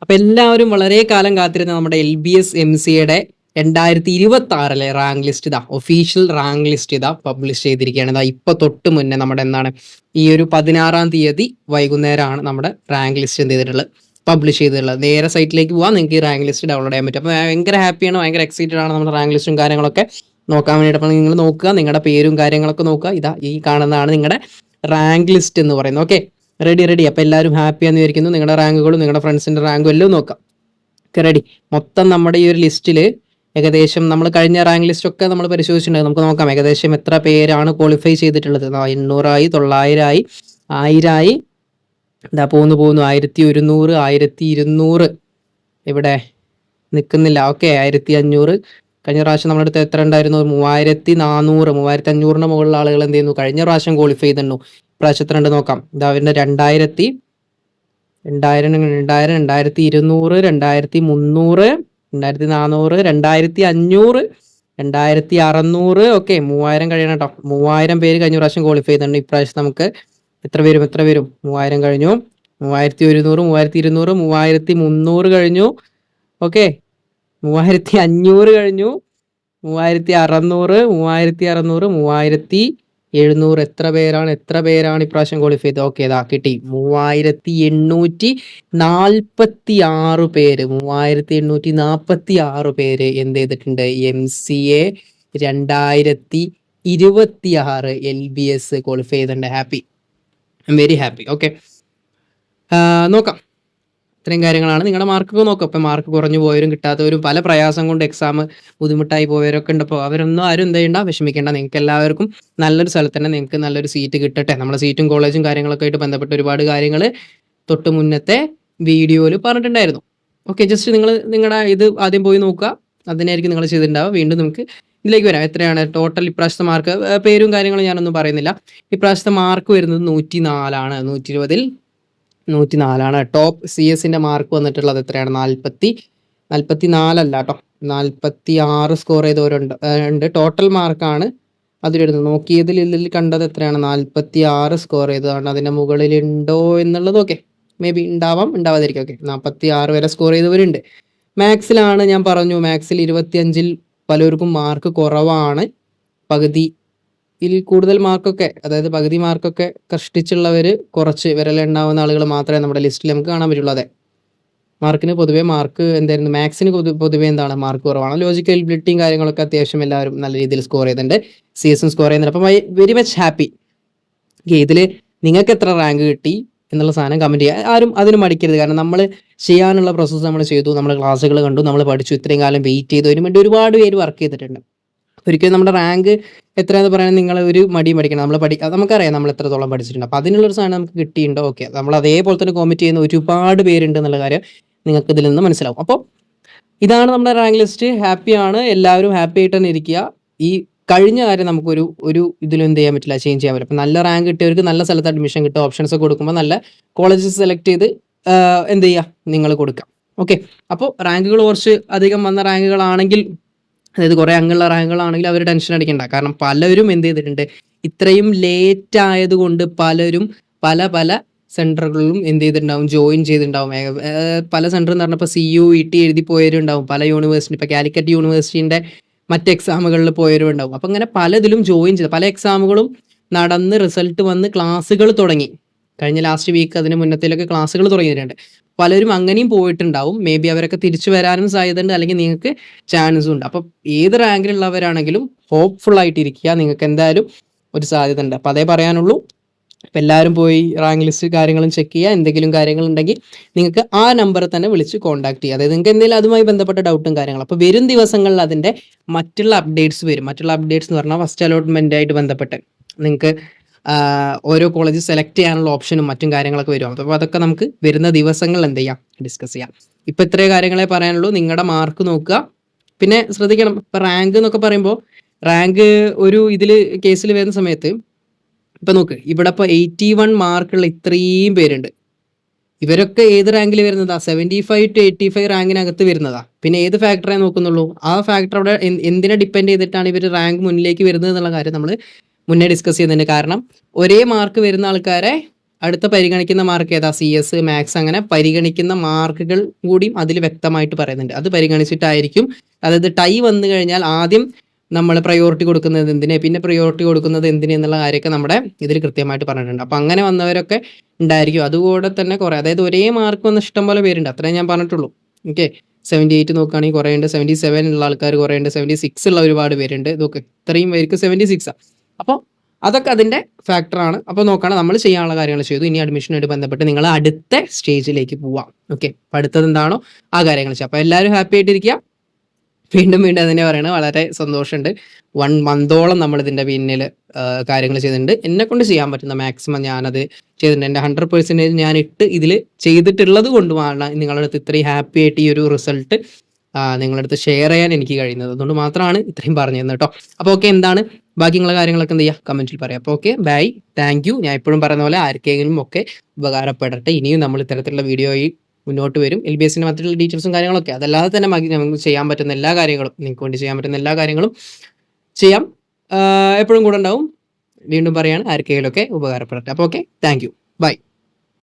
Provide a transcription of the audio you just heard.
അപ്പൊ എല്ലാവരും വളരെ കാലം കാത്തിരുന്ന നമ്മുടെ LBS MCയുടെ 2026 റാങ്ക് ലിസ്റ്റ് ഇതാ ഒഫീഷ്യൽ റാങ്ക് ലിസ്റ്റ് ഇതാ പബ്ലിഷ് ചെയ്തിരിക്കുകയാണ്. ഇതാ ഇപ്പൊ തൊട്ട് മുന്നേ നമ്മുടെ എന്താണ് ഈ ഒരു 16-ാം തീയതി വൈകുന്നേരമാണ് നമ്മുടെ റാങ്ക് ലിസ്റ്റ് എന്ത് ചെയ്തിട്ടുള്ളത് പബ്ലിഷ് ചെയ്തിട്ടുള്ളത്. നേരെ സൈറ്റിലേക്ക് പോകാൻ നിങ്ങൾക്ക് ഈ റാങ്ക് ലിസ്റ്റ് ഡൗൺലോഡ് ചെയ്യാൻ പറ്റും. അപ്പോൾ ഭയങ്കര ഹാപ്പിയാണ്, ഭയങ്കര എക്സൈറ്റഡ് ആണ് നമ്മുടെ റാങ്ക് ലിസ്റ്റും കാര്യങ്ങളൊക്കെ നോക്കാൻ വേണ്ടിയിട്ട്. അപ്പോൾ നിങ്ങൾ നോക്കുക, നിങ്ങളുടെ പേരും കാര്യങ്ങളൊക്കെ നോക്കുക. ഇതാ ഈ കാണുന്നതാണ് നിങ്ങളുടെ റാങ്ക് ലിസ്റ്റ് എന്ന് പറയുന്നത്. Okay, ready. അപ്പോൾ എല്ലാവരും ഹാപ്പിയാന്ന് വിചാരിക്കുന്നു. നിങ്ങളുടെ റാങ്കുകളും നിങ്ങളുടെ ഫ്രണ്ട്സിൻ്റെ റാങ്കും എല്ലാം നോക്കാം. Okay, ready. മൊത്തം നമ്മുടെ ഈ ഒരു ലിസ്റ്റിൽ ഏകദേശം നമ്മൾ കഴിഞ്ഞ റാങ്ക് ലിസ്റ്റ് ഒക്കെ നമ്മൾ പരിശോധിച്ചിട്ടുണ്ട്. നമുക്ക് നോക്കാം ഏകദേശം എത്ര പേരാണ് ക്വാളിഫൈ ചെയ്തിട്ടുള്ളത്. 800 ആയി, 900 ആയി, 1000 ആയി, ഇതാ പോകുന്നു 1100, 1200 ഇവിടെ നിൽക്കുന്നില്ല. ഓക്കെ, 1500. കഴിഞ്ഞ പ്രാവശ്യം നമ്മുടെ അടുത്ത് എത്ര ഉണ്ടായിരുന്നു? 3400, 3500 മുകളിലുള്ള ആളുകൾ എന്ത് ചെയ്യുന്നു കഴിഞ്ഞ പ്രാവശ്യം ക്വാളിഫൈ ചെയ്തിട്ടുണ്ടോ. പ്രാവശ്യം എത്ര ഉണ്ട് നോക്കാം. ഇതാ അവൻ്റെ 2000, 2200, 2300, 2400, 2500, 2600. ഓക്കെ, 3000 കഴിയണം കേട്ടോ. 3000 പേര് കഴിഞ്ഞ പ്രാവശ്യം ക്വാളിഫൈ ചെയ്തിട്ടുണ്ട്. ഇപ്രാവശ്യം നമുക്ക് എത്ര വരും? 3000 കഴിഞ്ഞു, 3100, 3200, 3300 കഴിഞ്ഞു. ഓക്കെ, 3500 കഴിഞ്ഞു, 3600, 3700. എത്ര പേരാണ് ഇപ്രാവശ്യം ക്വാളിഫൈ ചെയ്തത്? ഓക്കെ, ഇതാ കിട്ടി 3846 പേര്. 3846 പേര് എന്ത് ചെയ്തിട്ടുണ്ട്? MCA 2026 LBS ക്വാളിഫൈ ചെയ്തിട്ടുണ്ട്. Happy, I am very happy. Okay, നോക്കാം. ഇത്രയും കാര്യങ്ങളാണ്. നിങ്ങളുടെ മാർക്കൊക്കെ നോക്കാം. ഇപ്പം മാർക്ക് കുറഞ്ഞു പോയവരും കിട്ടാത്തവരും പല പ്രയാസം കൊണ്ട് എക്സാം ബുദ്ധിമുട്ടായി പോയവരൊക്കെ ഉണ്ട്. അപ്പോൾ അവരൊന്നും ആരും എന്ത് ചെയ്യണ്ട, വിഷമിക്കേണ്ട. നിങ്ങൾക്ക് എല്ലാവർക്കും നല്ലൊരു സ്ഥലത്ത് തന്നെ നിങ്ങൾക്ക് നല്ലൊരു സീറ്റ് കിട്ടട്ടെ. നമ്മുടെ സീറ്റും കോളേജും കാര്യങ്ങളൊക്കെ ആയിട്ട് ബന്ധപ്പെട്ട് ഒരുപാട് കാര്യങ്ങൾ തൊട്ട് മുന്നത്തെ വീഡിയോയിൽ പറഞ്ഞിട്ടുണ്ടായിരുന്നു. ഓക്കെ, ജസ്റ്റ് നിങ്ങളുടെ ഇത് ആദ്യം പോയി നോക്കുക. അതിനായിരിക്കും നിങ്ങൾ ചെയ്തിട്ടുണ്ടാവുക. വീണ്ടും നമുക്ക് ഇതിലേക്ക് വരാം. എത്രയാണ് ടോട്ടൽ ഇപ്രാവശ്യത്തെ മാർക്ക്? പേരും കാര്യങ്ങളും ഞാനൊന്നും പറയുന്നില്ല. ഇപ്രാവശ്യത്തെ മാർക്ക് വരുന്നത് 104 ആണ്. 120-ൽ 104 ടോപ്പ് CS-ന്റെ മാർക്ക് വന്നിട്ടുള്ളത് എത്രയാണ്? 44 അല്ല കേട്ടോ, 46 സ്കോർ ചെയ്തവരുണ്ട്. ടോട്ടൽ മാർക്കാണ് അതിലിടുന്നത്. നോക്കിയതിൽ ഇതിൽ കണ്ടത് എത്രയാണ്? 46 സ്കോർ ചെയ്തതാണ്. അതിൻ്റെ മുകളിലുണ്ടോ എന്നുള്ളത് ഓക്കെ, മേ ബി ഉണ്ടാവാം, ഉണ്ടാവാതിരിക്കും. ഓക്കെ, 46 വരെ സ്കോർ ചെയ്തവരുണ്ട്. മാത്സിലാണ് ഞാൻ പറഞ്ഞു, മാത്സിൽ 25-ൽ പലർക്കും മാർക്ക് കുറവാണ്. പകുതിയിൽ കൂടുതൽ മാർക്കൊക്കെ, അതായത് പകുതി മാർക്കൊക്കെ കഷ്ടിച്ചുള്ളവർ കുറച്ച് വിരലുണ്ടാവുന്ന ആളുകൾ മാത്രമേ നമ്മുടെ ലിസ്റ്റിൽ നമുക്ക് കാണാൻ പറ്റുള്ളൂ. അതെ, മാർക്കിന് പൊതുവേ മാർക്ക് എന്തായിരുന്നു? മാത്സിന് പൊതുവേ എന്താണ് മാർക്ക് കുറവാണ്. ലോജിക്കൽ എബിലിറ്റിയും കാര്യങ്ങളൊക്കെ അത്യാവശ്യം എല്ലാവരും നല്ല രീതിയിൽ സ്കോർ ചെയ്തിട്ടുണ്ട്. CS-ഉം സ്കോർ ചെയ്യുന്നുണ്ട്. അപ്പം വെരി മച്ച് ഹാപ്പി. ഇതിൽ നിങ്ങൾക്ക് എത്ര റാങ്ക് കിട്ടി എന്നുള്ള സാധനം കമൻറ്റ് ചെയ്യുക. ആരും അതിന് മടിക്കരുത്. കാരണം നമ്മൾ ചെയ്യാനുള്ള പ്രോസസ്സ് നമ്മൾ ചെയ്തു, നമ്മൾ ക്ലാസ്സുകൾ കണ്ടു, നമ്മൾ പഠിച്ചു, ഇത്രയും കാലം വെയിറ്റ് ചെയ്തു. അതിന് വേണ്ടി ഒരുപാട് പേര് വർക്ക് ചെയ്തിട്ടുണ്ട്. ഒരിക്കലും നമ്മുടെ റാങ്ക് എത്രയാണെന്ന് പറയാൻ നിങ്ങൾ ഒരു മടിയും പഠിക്കണം. നമുക്കറിയാം നമ്മൾ എത്രത്തോളം പഠിച്ചിട്ടുണ്ട്. അപ്പോൾ അതിനുള്ളൊരു സാധനം നമുക്ക് കിട്ടിയിട്ടുണ്ടോ? ഓക്കെ, നമ്മൾ അതേപോലെ തന്നെ കോമിറ്റ് ചെയ്യുന്ന ഒരുപാട് പേരുണ്ട് എന്നുള്ള കാര്യം നിങ്ങൾക്ക് ഇതിൽ നിന്ന് മനസ്സിലാവും. അപ്പോൾ ഇതാണ് നമ്മുടെ റാങ്ക് ലിസ്റ്റ്. ഹാപ്പിയാണ്, എല്ലാവരും ഹാപ്പി ആയിട്ട് തന്നെ ഇരിക്കുക. ഈ കഴിഞ്ഞ കാര്യം നമുക്കൊരു ഇതിലും എന്ത് ചെയ്യാൻ പറ്റില്ല, ചേഞ്ച് ചെയ്യാൻ പറ്റും. അപ്പം നല്ല റാങ്ക് കിട്ടിയവർക്ക് നല്ല സ്ഥലത്ത് അഡ്മിഷൻ കിട്ടും. ഓപ്ഷൻസ് ഒക്കെ കൊടുക്കുമ്പോൾ നല്ല കോളേജസ് സെലക്ട് ചെയ്ത് എന്ത് ചെയ്യുക, നിങ്ങൾ കൊടുക്കാം. ഓക്കെ, അപ്പോൾ റാങ്കുകൾ കുറച്ച് അധികം വന്ന റാങ്കുകളാണെങ്കിൽ, അതായത് കുറേ അംഗുള്ള റാങ്കുകളാണെങ്കിൽ അവർ ടെൻഷൻ അടിക്കണ്ട. കാരണം പലരും എന്ത് ചെയ്തിട്ടുണ്ട്, ഇത്രയും ലേറ്റ് ആയതുകൊണ്ട് പലരും പല സെൻറ്ററുകളിലും എന്ത് ചെയ്തിട്ടുണ്ടാവും, ജോയിൻ ചെയ്തിട്ടുണ്ടാവും. പല സെൻറ്റർ എന്ന് പറഞ്ഞപ്പോൾ CUET എഴുതി പോയവരുണ്ടാവും. പല യൂണിവേഴ്സിറ്റി, ഇപ്പോൾ കാലിക്കറ്റ് യൂണിവേഴ്സിറ്റീൻ്റെ മറ്റ് എക്സാമുകളിൽ പോയവരുണ്ടാവും. അപ്പം അങ്ങനെ പലതിലും ജോയിൻ ചെയ്ത് പല എക്സാമുകളും നടന്ന് റിസൾട്ട് വന്ന് ക്ലാസ്സുകൾ തുടങ്ങി. കഴിഞ്ഞ ലാസ്റ്റ് വീക്ക് അതിന് മുന്നത്തേലൊക്കെ ക്ലാസ്സുകൾ തുടങ്ങിയിട്ടുണ്ട്. പലരും അങ്ങനെയും പോയിട്ടുണ്ടാവും. മേ ബി അവരൊക്കെ തിരിച്ചു വരാനും സാധ്യതയുണ്ട്, അല്ലെങ്കിൽ നിങ്ങൾക്ക് ചാൻസും ഉണ്ട്. അപ്പം ഏത് റാങ്കിലുള്ളവരാണെങ്കിലും ഹോപ്പ്ഫുൾ ആയിട്ടിരിക്കുക. നിങ്ങൾക്ക് എന്തായാലും ഒരു സാധ്യത ഉണ്ട്. അപ്പോൾ അതേ പറയാനുള്ളൂ. അപ്പം എല്ലാവരും പോയി റാങ്ക് ലിസ്റ്റ് കാര്യങ്ങളും ചെക്ക് ചെയ്യുക. എന്തെങ്കിലും കാര്യങ്ങളുണ്ടെങ്കിൽ നിങ്ങൾക്ക് ആ നമ്പറിൽ തന്നെ വിളിച്ച് കോൺടാക്ട് ചെയ്യുക. അതായത് നിങ്ങൾക്ക് എന്തെങ്കിലും അതുമായി ബന്ധപ്പെട്ട ഡൗട്ടും കാര്യങ്ങളും. അപ്പോൾ വരും ദിവസങ്ങളിൽ അതിൻ്റെ മറ്റുള്ള അപ്ഡേറ്റ്സ് വരും. മറ്റുള്ള അപ്ഡേറ്റ്സ് എന്ന് പറഞ്ഞാൽ ഫസ്റ്റ് അലോട്ട്മെൻറ്റായിട്ട് ബന്ധപ്പെട്ട് നിങ്ങൾക്ക് ഓരോ കോളേജ് സെലക്ട് ചെയ്യാനുള്ള ഓപ്ഷനും മറ്റും കാര്യങ്ങളൊക്കെ വരും. അപ്പോൾ അതൊക്കെ നമുക്ക് വരുന്ന ദിവസങ്ങളിൽ എന്ത് ചെയ്യാം, ഡിസ്കസ് ചെയ്യാം. ഇപ്പോൾ ഇത്രേ കാര്യങ്ങളെ പറയാനുള്ളൂ. നിങ്ങളുടെ മാർക്ക് നോക്കുക. പിന്നെ ശ്രദ്ധിക്കണം, ഇപ്പോൾ റാങ്ക് എന്നൊക്കെ പറയുമ്പോൾ റാങ്ക് ഒരു കേസിൽ വരുന്ന സമയത്ത് ഇപ്പം നോക്ക്, ഇവിടെ ഇപ്പോൾ 81 മാർക്കുള്ള ഇത്രയും പേരുണ്ട്. ഇവരൊക്കെ ഏത് റാങ്കിൽ വരുന്നതാ? 75 to 85 റാങ്കിനകത്ത് വരുന്നതാ. പിന്നെ ഏത് ഫാക്ടറെ നോക്കുന്നുള്ളൂ? ആ ഫാക്ടർ അവിടെ എന്തിനെ ഡിപ്പെൻഡ് ചെയ്തിട്ടാണ് ഇവർ റാങ്ക് മുന്നിലേക്ക് വരുന്നത് എന്നുള്ള കാര്യം നമ്മൾ മുന്നേ ഡിസ്കസ് ചെയ്യുന്നുണ്ട്. കാരണം ഒരേ മാർക്ക് വരുന്ന ആൾക്കാരെ അടുത്ത പരിഗണിക്കുന്ന മാർക്ക് ഏതാ? CS, മാത്സ് അങ്ങനെ പരിഗണിക്കുന്ന മാർക്കുകൾ കൂടിയും അതിൽ വ്യക്തമായിട്ട് പറയുന്നുണ്ട്. അത് പരിഗണിച്ചിട്ടായിരിക്കും, അതായത് ടൈ വന്നു കഴിഞ്ഞാൽ ആദ്യം നമ്മൾ പ്രയോറിറ്റി കൊടുക്കുന്നത് എന്തിന്, പിന്നെ പ്രയോറിറ്റി കൊടുക്കുന്നത് എന്തിന് എന്നുള്ള കാര്യമൊക്കെ നമ്മുടെ ഇതിൽ കൃത്യമായിട്ട് പറഞ്ഞിട്ടുണ്ട്. അപ്പോൾ അങ്ങനെ വന്നവരൊക്കെ ഉണ്ടായിരിക്കും. അതുകൂടെ തന്നെ കുറേ, അതായത് ഒരേ മാർക്ക് വന്ന ഇഷ്ടം പോലെ പേരുണ്ട്, അത്രേ ഞാൻ പറഞ്ഞിട്ടുള്ളൂ. ഓക്കെ, 78 നോക്കുകയാണെങ്കിൽ കുറേ ഉണ്ട്, 77 ഉള്ള ആൾക്കാർ കുറേ ഉണ്ട്, 76 ഉള്ള ഒരുപാട് പേരുണ്ട്. ഇതൊക്കെ ഇത്രയും പേർക്ക് 76 അപ്പോൾ അതൊക്കെ അതിൻ്റെ ഫാക്ടറാണ്. അപ്പോൾ നോക്കണം, നമ്മൾ ചെയ്യാനുള്ള കാര്യങ്ങൾ ചെയ്തു. ഇനി അഡ്മിഷനായിട്ട് ബന്ധപ്പെട്ട് നിങ്ങൾ അടുത്ത സ്റ്റേജിലേക്ക് പോവാം. ഓക്കെ, അപ്പോൾ അടുത്തത് എന്താണോ ആ കാര്യങ്ങൾ ചെയ്യാം. അപ്പോൾ എല്ലാവരും ഹാപ്പി ആയിട്ടിരിക്കുക. വീണ്ടും അതിനെ പറയണത് വളരെ സന്തോഷമുണ്ട്. 1 മന്തോളം നമ്മളിതിൻ്റെ പിന്നിൽ കാര്യങ്ങൾ ചെയ്തിട്ടുണ്ട്. എന്നെക്കൊണ്ട് ചെയ്യാൻ പറ്റുന്ന മാക്സിമം ഞാനത് ചെയ്തിട്ടുണ്ട്. എൻ്റെ 100% ഞാൻ ഇതിൽ ചെയ്തിട്ടുള്ളത് കൊണ്ടുമാണ് നിങ്ങളുടെ അടുത്ത് ഇത്രയും ഹാപ്പി ആയിട്ട് ഈ ഒരു റിസൾട്ട് നിങ്ങളുടെ അടുത്ത് ഷെയർ ചെയ്യാൻ എനിക്ക് കഴിയുന്നത്. അതുകൊണ്ട് മാത്രമാണ് ഇത്രയും പറഞ്ഞു തന്നത് കേട്ടോ. അപ്പോൾ ഓക്കെ, എന്താണ് ബാക്കിയുള്ള കാര്യങ്ങളൊക്കെ എന്ത് ചെയ്യുക, കമൻറ്റിൽ പറയാം. അപ്പോൾ ഓക്കെ, ബൈ, താങ്ക് യു. ഞാൻ എപ്പോഴും പറയുന്ന പോലെ ആർക്കെങ്കിലും ഒക്കെ ഉപകാരപ്പെടട്ടെ. ഇനിയും നമ്മൾ ഇത്തരത്തിലുള്ള വീഡിയോയിൽ മുന്നോട്ട് വരും. LBSൻ്റെ മറ്റുള്ള ഡീറ്റെയിൽസും കാര്യങ്ങളൊക്കെ, അതല്ലാതെ തന്നെ നമുക്ക് ചെയ്യാൻ പറ്റുന്ന എല്ലാ കാര്യങ്ങളും, നിങ്ങൾക്ക് വേണ്ടി ചെയ്യാൻ പറ്റുന്ന എല്ലാ കാര്യങ്ങളും ചെയ്യാം. എപ്പോഴും കൂടെ ഉണ്ടാവും. വീണ്ടും പറയാണ്, ആർക്കെങ്കിലും ഒക്കെ ഉപകാരപ്പെടട്ടെ. അപ്പോൾ ഓക്കെ, താങ്ക് യു, ബൈ.